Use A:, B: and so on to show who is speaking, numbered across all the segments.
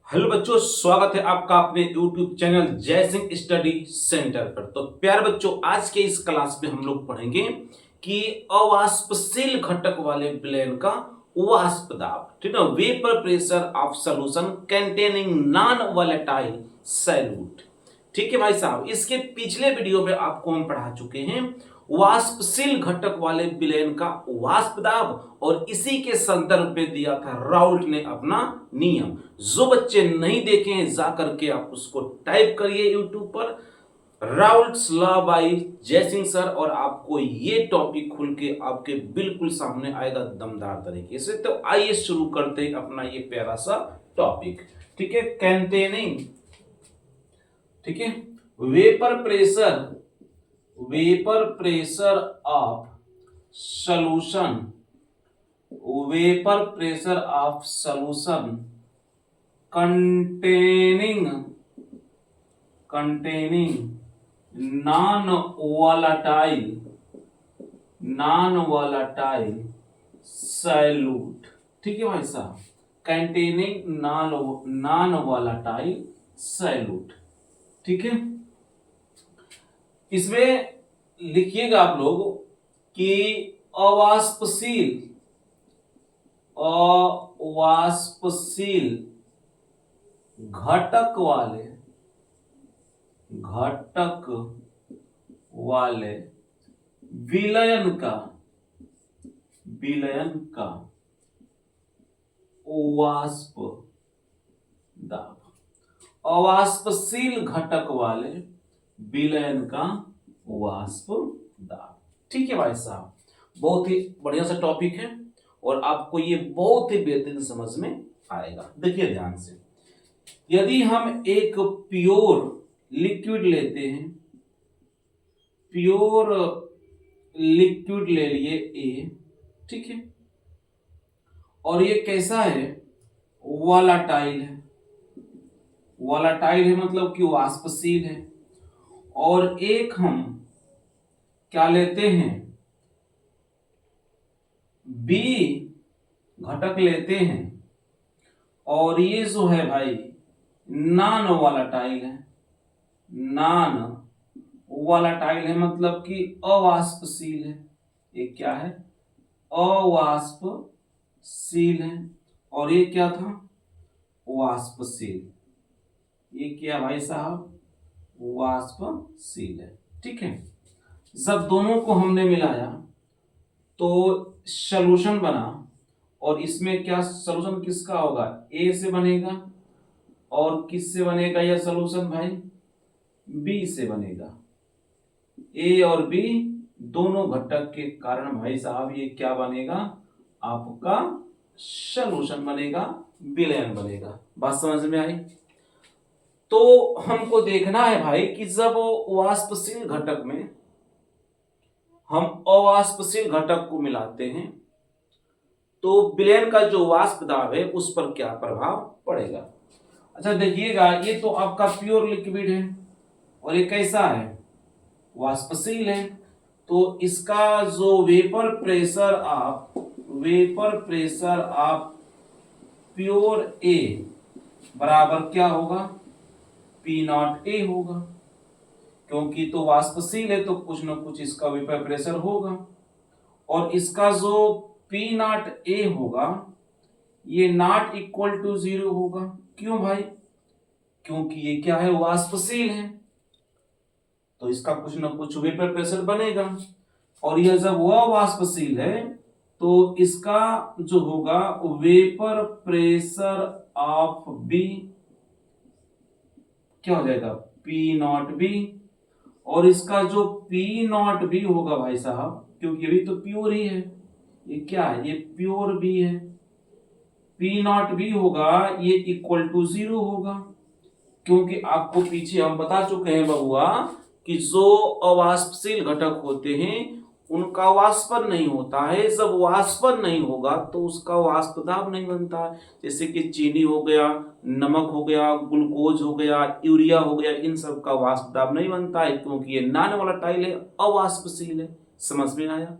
A: Hello बच्चों, स्वागत है आपका अपने YouTube चैनल जय सिंह स्टडी सेंटर पर। तो प्यारे बच्चों, आज के इस क्लास में हम लोग पढ़ेंगे कि अवाष्पशील घटक वाले विलयन का वाष्प दाब, ठीक है, vapour pressure of solution containing non volatile solute. ठीक है भाई साहब, इसके पिछले वीडियो में आपको हम पढ़ा चुके हैं वाष्पशील घटक वाले विलयन का वाष्प दाब, और इसी के संदर्भ में दिया था राउल्ट ने अपना नियम। जो बच्चे नहीं देखे हैं जा करके आप उसको टाइप करिए यूट्यूब पर, Raoult's law by Jaisingh sir, और आपको ये टॉपिक खुल के आपके बिल्कुल सामने आएगा दमदार तरीके से। तो आइए शुरू करते हैं अपना ये प्यारा सा टॉपिक। ठीक है, कंटेनिंग, ठीक है, vapour pressure of solution, vapour pressure of solution containing non-volatile solute। ठीक है भाई साहब, containing non-volatile solute। ठीक है, इसमें लिखिएगा आप लोग कि अवाष्पशील घटक वाले विलयन का वाष्प दाब, अवाष्पशील घटक वाले विलयन का वाष्प दाब। ठीक है भाई साहब, बहुत ही बढ़िया सा टॉपिक है और आपको ये बहुत ही बेहतरीन समझ में आएगा। देखिए ध्यान से, यदि हम एक प्योर लिक्विड लेते हैं, प्योर लिक्विड ले लिए ए, ठीक है, और ये कैसा है, वोलाटाइल है। वोलाटाइल है मतलब कि वाष्पशील है। और एक हम क्या लेते हैं, बी घटक लेते हैं, और ये जो है भाई नॉन वोलाटाइल है। नॉन वोलाटाइल है मतलब कि अवाष्पशील है। ये क्या है, अवाष्पशील है। और ये क्या था, वाष्पशील। ये क्या भाई साहब, वाष्पशील है। ठीक है, जब दोनों को हमने मिलाया तो सॉल्यूशन बना, और इसमें क्या सॉल्यूशन किसका होगा, ए से बनेगा, और किससे बनेगा यह सॉल्यूशन भाई, बी से बनेगा। ए और बी दोनों घटक के कारण भाई साहब ये क्या बनेगा, आपका सॉल्यूशन बनेगा, विलयन बनेगा। बात समझ में आई? तो हमको देखना है भाई कि जब वाष्पशील घटक में हम अवाष्पशील घटक को मिलाते हैं तो विलयन का जो वाष्प दाब है उस पर क्या प्रभाव पड़ेगा। अच्छा देखिएगा, ये तो आपका प्योर लिक्विड है और ये कैसा है, वाष्पशील है। तो इसका जो वेपर प्रेशर ऑफ प्योर ए बराबर क्या होगा, पी नॉट ए होगा, क्योंकि तो वाष्पशील है तो कुछ ना कुछ इसका वेपर प्रेशर होगा। और इसका जो पी नॉट ए होगा ये नॉट इक्वल टू 0 होगा। क्यों भाई, क्योंकि ये क्या है, वाष्पशील है, तो इसका कुछ ना कुछ वेपर प्रेशर बनेगा। और यह जब वह वाष्पशील है तो इसका जो होगा वेपर प्रेशर ऑफ बी क्या हो जाएगा, पी नॉट बी। और इसका जो पी नॉट बी होगा भाई साहब, क्योंकि ये भी तो प्योर ही है, ये क्या है, ये प्योर बी है, पी नॉट बी होगा ये इक्वल टू 0 होगा। क्योंकि आपको पीछे हम बता चुके हैं बहुआ कि जो अवाष्पशील घटक होते हैं उनका वाष्पन नहीं होता है। जब वाष्पन नहीं होगा तो उसका वाष्प दाब नहीं बनता है। जैसे कि चीनी हो गया, नमक हो गया, ग्लूकोज हो गया, यूरिया हो गया, इन सब का वाष्प दाब नहीं बनता है क्योंकि ये नॉन वोलेटाइल है, अवाष्पशील है। समझ में आया?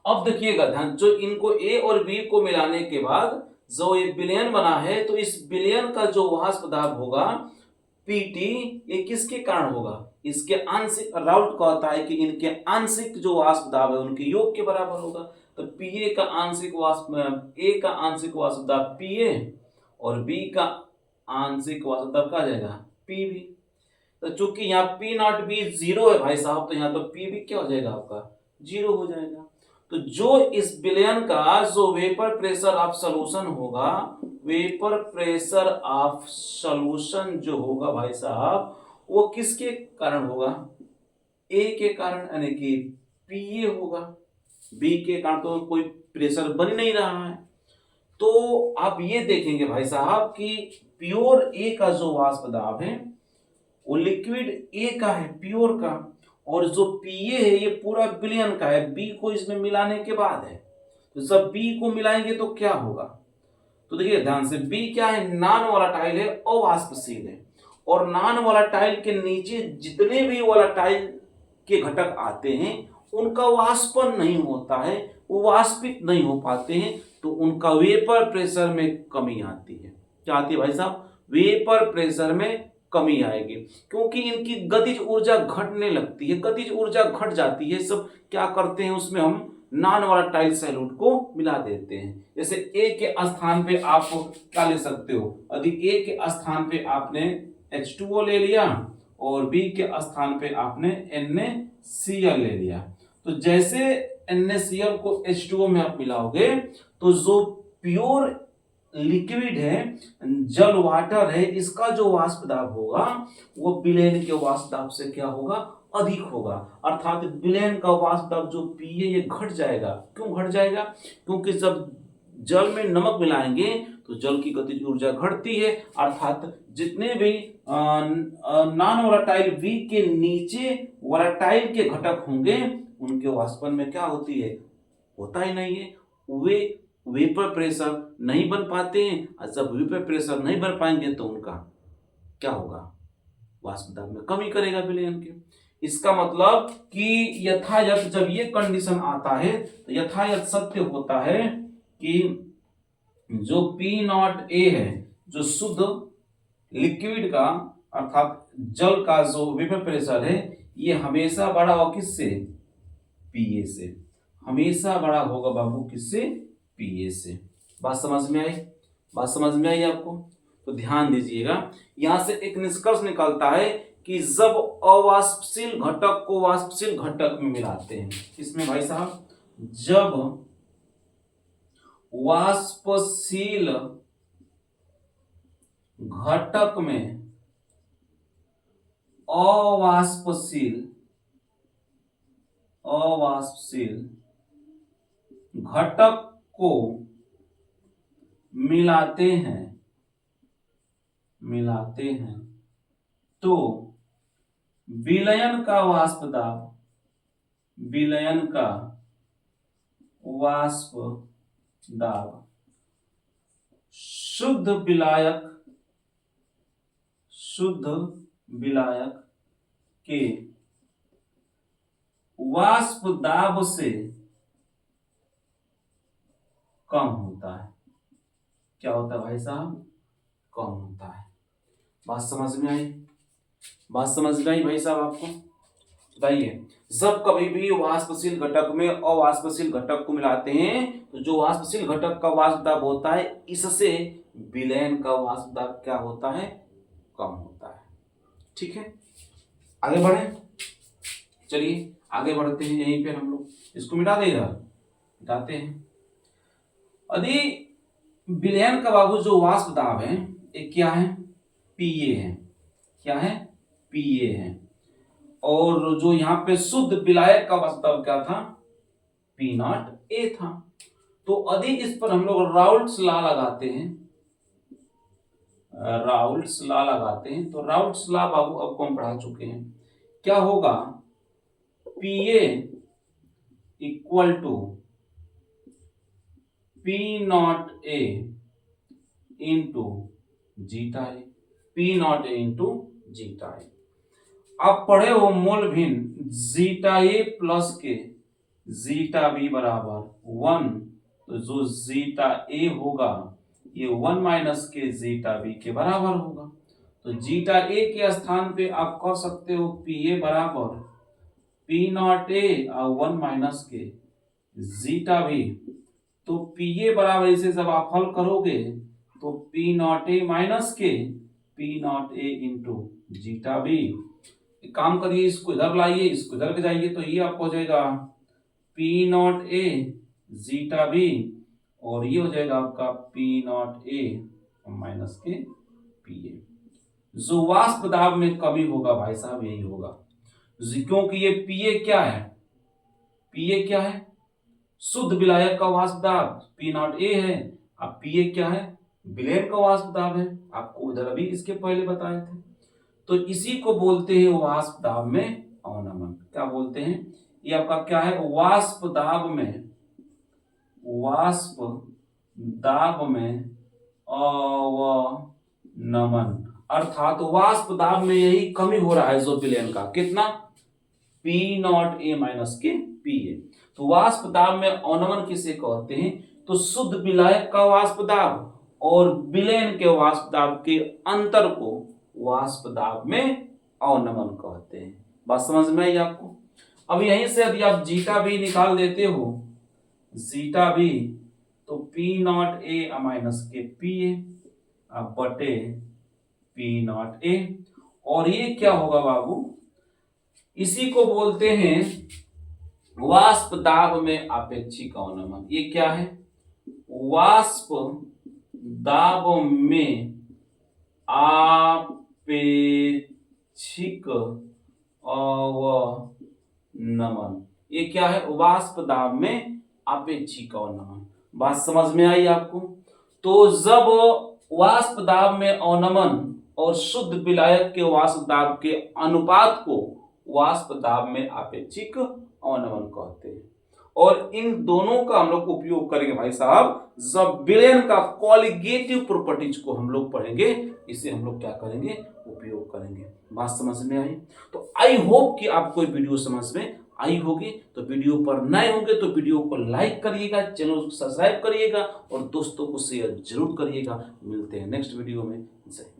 A: अब देखिएगा ध्यान, जो इनको ए और बी को मिलाने के बाद जो ये विलयन बना है तो इस विलयन का जो वाष्प दाब होगा पीटी, ये किसके कारण होगा? इसके आंशिक, राउल्ट कहता है कि इनके आंशिक जो वाष्प दाब है उनके योग के बराबर होगा। तो पीए का आंशिक वाष्प, ए का आंशिक वाष्प दाब पीए और बी का आंशिक वाष्प दाब क्या आ जाएगा? पीबी। तो चूंकि यहाँ पी नॉट बी जीरो है भाई साहब, तो यहाँ तो पी भी क्या हो जाएगा आपका? जीरो हो जाएगा। तो जो इस विलयन का जो वेपर प्रेशर ऑफ सॉल्यूशन होगा, वेपर प्रेशर ऑफ सॉल्यूशन जो होगा भाई साहब, वो किसके कारण होगा? ए के कारण, यानी कि पीए होगा। बी के कारण तो कोई प्रेशर बन नहीं रहा है। तो आप ये देखेंगे भाई साहब कि प्योर ए का जो वाष्प दाब है वो लिक्विड ए का है, प्योर का, और जो पीए है ये पूरा विलयन का है, बी को इसमें मिलाने के बाद है। तो जब बी को मिलाएंगे तो क्या होगा? तो देखिए ध्यान से, बी क्या है? नॉन वोलेटाइल है, अवाष्पशील है, और नॉन वोलेटाइल के नीचे जितने भी वोलेटाइल के घटक आते हैं उनका वाष्पन नहीं होता है, वो वाष्पित नहीं हो पाते हैं, तो उनका वेपर प्रेशर में कमी आती है। क्या आती है भाई साहब? वेपर प्रेशर में कमी आएगी, क्योंकि इनकी गतिज ऊर्जा घटने लगती है, गतिज ऊर्जा घट जाती है। सब क्या करते हैं उसमें, हम नॉन वोलेटाइल सॉल्यूट को मिला देते हैं। जैसे ए के स्थान पे आप क्या ले सकते हो? यदि ए के स्थान पे आपने H2O ले लिया और बी के स्थान पे आपने NaCl ले लिया, तो जैसे NaCl को H2O में आप मिलाओगे तो जो प्योर लिक्विड है, जल वाटर है, इसका जो वाष्प दाब होगा वो विलयन के वाष्प दाब से क्या होगा? अधिक होगा। अर्थात विलयन का वाष्प दाब जो पीए ये घट जाएगा। क्यों घट जाएगा? क्योंकि जब जल में नमक मिलाएंगे तो जल की गतिज ऊर्जा घटती है, अर्थात जितने भी नॉन वोलेटाइल वी के नीचे वोलेटाइल के घटक होंगे उनके वाष्पन में क्या होती है? होता ही नहीं है, वे वेपर प्रेशर नहीं बन पाते हैं, और जब वेपर प्रेशर नहीं बन पाएंगे तो उनका क्या होगा? वाष्प दाब में कमी करेगा विलयन के। इसका मतलब कि यथायथ जब ये कंडीशन आता है तो यथायथ सत्य होता है कि जो पी नॉट ए है, जो शुद्ध लिक्विड का अर्थात जल का जो वेपर प्रेशर है, ये हमेशा बड़ा होगा किससे? पीए से। हमेशा बड़ा होगा बाबू किससे? पीए से। बात समझ में आई? बात समझ में आई आपको? तो ध्यान दीजिएगा, यहां से एक निष्कर्ष निकलता है कि जब अवाष्पशील घटक को वाष्पशील घटक में मिलाते हैं, इसमें भाई साहब, जब वाष्पशील घटक में अवाष्पशील घटक को मिलाते हैं तो विलयन का वाष्प दाब शुद्ध विलायक के वाष्प दाब से कम होता है। क्या होता है भाई साहब? कम होता है। बात समझ में आई? बात समझ में आई भाई साहब आपको? बताइए, जब कभी भी वाष्पशील घटक में अवाष्पशील घटक को मिलाते हैं तो जो वाष्पशील घटक का वाष्प दाब होता है, इससे विलयन का वाष्प दाब क्या होता है? कम होता है। ठीक है, आगे बढ़े। चलिए आगे बढ़ते हैं, यहीं पे हम लोग इसको मिटा देगा, मिटाते हैं। यदि विलयन का बाबू जो वाष्प दाब है एक क्या है? पीए है। क्या है? पीए है। और जो यहाँ पे शुद्ध विलायक का वाष्प दाब क्या था? पी नॉट ए था। तो यदि इस पर हम लोग राउल्ट्स लॉ लगाते हैं, तो राउल्ट्स लॉ बाबू आपको हम पढ़ा चुके हैं। क्या होगा? PA equal to P not A into zeta A, P not A into zeta A. आप पढ़े हो मोल भिन्न जीटा ए प्लस के जीटा बी बराबर 1, तो जो जीटा ए होगा ये 1 माइनस के जीटा बी के बराबर होगा। तो जीटा ए के स्थान पे आप कर सकते हो पी ए बराबर पी नॉट ए और 1 माइनस के जीटा बी। तो पी ए बराबर इसे जब आप हल करोगे तो पी नॉट ए माइनस के P not A into zeta B. एक काम करिए, इसको इधर लाइए, इसको इधर के जाइए, तो ये आपको हो जाएगा P not A zeta B और ये हो जाएगा आपका पी नॉट ए माइनस के पी ए। जो वाष्प दाब में कमी होगा भाई साहब यही होगा, क्योंकि ये पी ए क्या है, पी ए क्या है, शुद्ध विलायक का वाष्प दाब पी नॉट ए है। अब पी ए क्या है, विलयन का वाष्प दाब है, आपको उधर अभी इसके पहले बताए थे। तो इसी को बोलते हैं वाष्प दाब में अवनमन। क्या बोलते हैं, ये आपका क्या है, वाष्प दाब में, वाष्प दाब में अवनमन, अर्थात वाष्प दाब में यही कमी हो रहा है जो विलयन का, कितना, पी नॉट ए माइनस के पी ए। तो वाष्प दाब में अवनमन किसे कहते हैं, तो शुद्ध विलायक का वाष्प दाब और विलयन के वाष्प दाब के अंतर को वाष्प दाब में अवनमन कहते हैं। बात समझ में आई आपको। अब यहीं से यदि आप जीटा बी निकाल देते हो, जीटा बी, तो पी नॉट ए माइनस के पी ए बटे पी नॉट ए, और ये क्या होगा बाबू, इसी को बोलते हैं वाष्प दाब में आपेक्षिक अवनमन। ये क्या है, वाष्प दाब में आपेक्षिक अवनमन। ये क्या है, वाष्प दाब में आपेक्षिक अवनमन। बात समझ में आई आपको। तो जब वाष्प दाब में अवनमन और शुद्ध विलायक के वाष्प दाब के अनुपात को वाष्प दाब में आपेक्षिक अवनमन कहते हैं। और इन दोनों का हम लोग उपयोग करेंगे भाई साहब जब विलयन का कॉलिगेटिव प्रॉपर्टीज को हम लोग पढ़ेंगे, इसे हम लोग क्या करेंगे, उपयोग करेंगे। बात समझ में आई। तो आई होप कि आपको वीडियो समझ में आई होगी। तो वीडियो पर नए होंगे तो वीडियो को लाइक करिएगा, चैनल को सब्सक्राइब करिएगा और दोस्तों को शेयर जरूर करिएगा। मिलते हैं नेक्स्ट वीडियो में। जय हिंद।